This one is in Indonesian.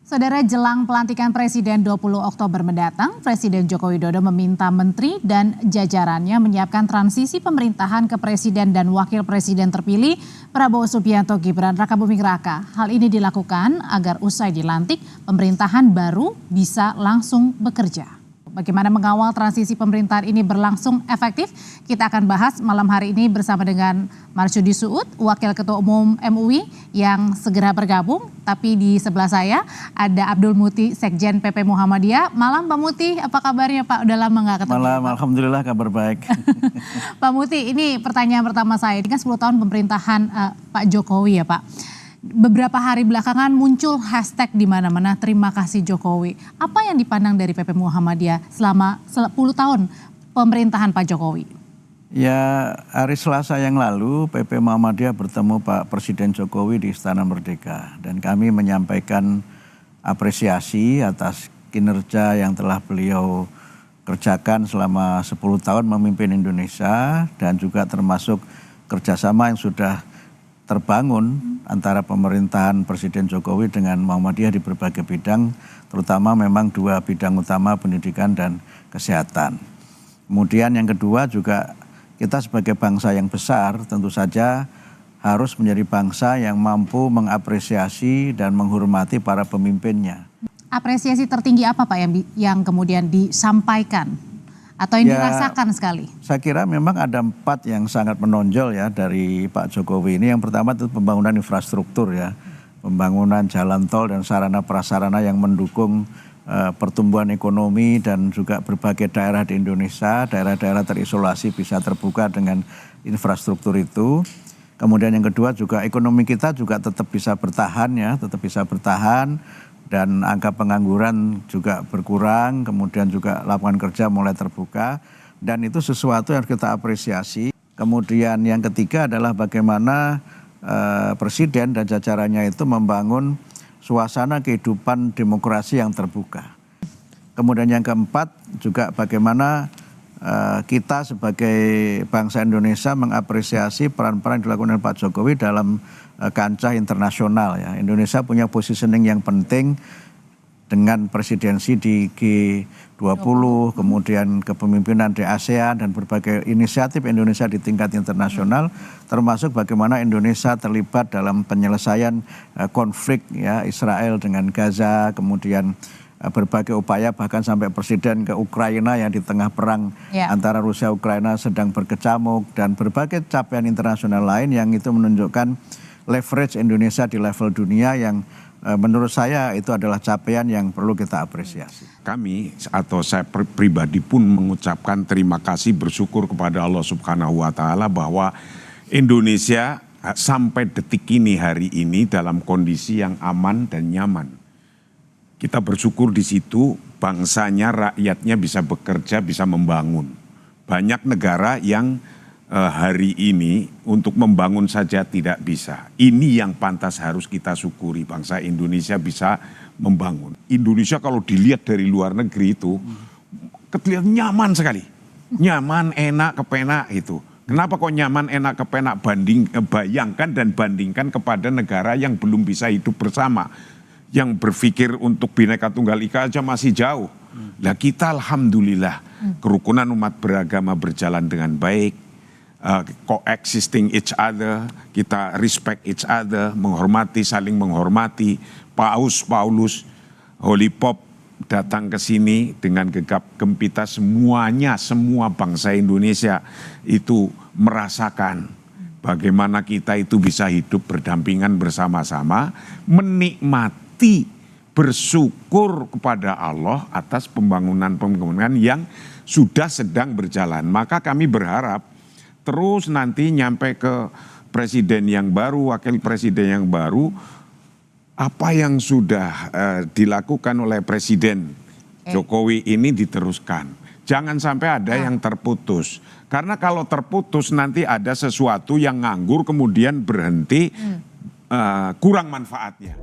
Saudara, jelang pelantikan Presiden 20 Oktober mendatang, Presiden Joko Widodo meminta menteri dan jajarannya menyiapkan transisi pemerintahan ke Presiden dan Wakil Presiden terpilih Prabowo Subianto Gibran Rakabuming Raka. Hal ini dilakukan agar usai dilantik, pemerintahan baru bisa langsung bekerja. Bagaimana mengawal transisi pemerintahan ini berlangsung efektif? Kita akan bahas malam hari ini bersama dengan Marsudi Suud, Wakil Ketua Umum MUI yang segera bergabung. Tapi di sebelah saya ada Abdul Muti, Sekjen PP Muhammadiyah. Malam Pak Muti, apa kabarnya Pak? Udah lama nggak ketemu. Malam, Alhamdulillah kabar baik. Pak Muti, ini pertanyaan pertama saya. Ini kan 10 tahun pemerintahan Pak Jokowi ya Pak. Beberapa hari belakangan muncul hashtag di mana-mana terima kasih Jokowi. Apa yang dipandang dari PP Muhammadiyah selama 10 tahun pemerintahan Pak Jokowi? Ya, hari Selasa yang lalu PP Muhammadiyah bertemu Pak Presiden Jokowi di Istana Merdeka. Dan kami menyampaikan apresiasi atas kinerja yang telah beliau kerjakan selama 10 tahun memimpin Indonesia. Dan juga termasuk kerjasama yang sudah terbangun antara pemerintahan Presiden Jokowi dengan Muhammadiyah di berbagai bidang, terutama memang 2 bidang utama, pendidikan dan kesehatan. Kemudian yang kedua juga kita sebagai bangsa yang besar tentu saja harus menjadi bangsa yang mampu mengapresiasi dan menghormati para pemimpinnya. Apresiasi tertinggi apa Pak yang kemudian disampaikan? Atau yang dirasakan sekali? Saya kira memang ada 4 yang sangat menonjol ya dari Pak Jokowi ini. Yang pertama itu pembangunan infrastruktur ya. Pembangunan jalan tol dan sarana prasarana yang mendukung pertumbuhan ekonomi dan juga berbagai daerah di Indonesia. Daerah-daerah terisolasi bisa terbuka dengan infrastruktur itu. Kemudian yang kedua juga ekonomi kita juga tetap bisa bertahan ya. Tetap bisa bertahan. Dan angka pengangguran juga berkurang, kemudian juga lapangan kerja mulai terbuka, dan itu sesuatu yang harus kita apresiasi. Kemudian yang ketiga adalah bagaimana Presiden dan jajarannya itu membangun suasana kehidupan demokrasi yang terbuka. Kemudian yang keempat juga bagaimana kita sebagai bangsa Indonesia mengapresiasi peran-peran yang dilakukan oleh Pak Jokowi dalam kancah internasional ya. Indonesia punya positioning yang penting dengan presidensi di G20, kemudian kepemimpinan di ASEAN dan berbagai inisiatif Indonesia di tingkat internasional, termasuk bagaimana Indonesia terlibat dalam penyelesaian konflik ya Israel dengan Gaza, kemudian berbagai upaya bahkan sampai presiden ke Ukraina yang di tengah perang antara Rusia Ukraina sedang berkecamuk, dan berbagai capaian internasional lain yang itu menunjukkan leverage Indonesia di level dunia yang menurut saya itu adalah capaian yang perlu kita apresiasi. Kami atau saya pribadi pun mengucapkan terima kasih, bersyukur kepada Allah Subhanahu wa Ta'ala bahwa Indonesia sampai detik ini hari ini dalam kondisi yang aman dan nyaman. Kita bersyukur di situ bangsanya, rakyatnya bisa bekerja, bisa membangun. Banyak negara yang hari ini untuk membangun saja tidak bisa. Ini yang pantas harus kita syukuri, bangsa Indonesia bisa membangun. Indonesia kalau dilihat dari luar negeri itu kelihatan nyaman sekali. Nyaman, enak, kepenak itu. Kenapa kok nyaman, enak, kepenak? Bayangkan dan bandingkan kepada negara yang belum bisa hidup bersama. Yang berpikir untuk Bhinneka Tunggal Ika aja masih jauh. Lah kita alhamdulillah kerukunan umat beragama berjalan dengan baik. Coexisting each other, kita respect each other, menghormati, saling menghormati. Paus Paulus, Holy Pope datang ke sini dengan gegap gempita, semuanya, semua bangsa Indonesia itu merasakan bagaimana kita itu bisa hidup berdampingan bersama-sama, menikmati, bersyukur kepada Allah atas pembangunan yang sudah sedang berjalan. Maka kami berharap terus nanti nyampe ke presiden yang baru, wakil presiden yang baru, apa yang sudah dilakukan oleh Presiden Jokowi ini diteruskan. Jangan sampai ada yang terputus. Karena kalau terputus nanti ada sesuatu yang nganggur kemudian berhenti, kurang manfaatnya.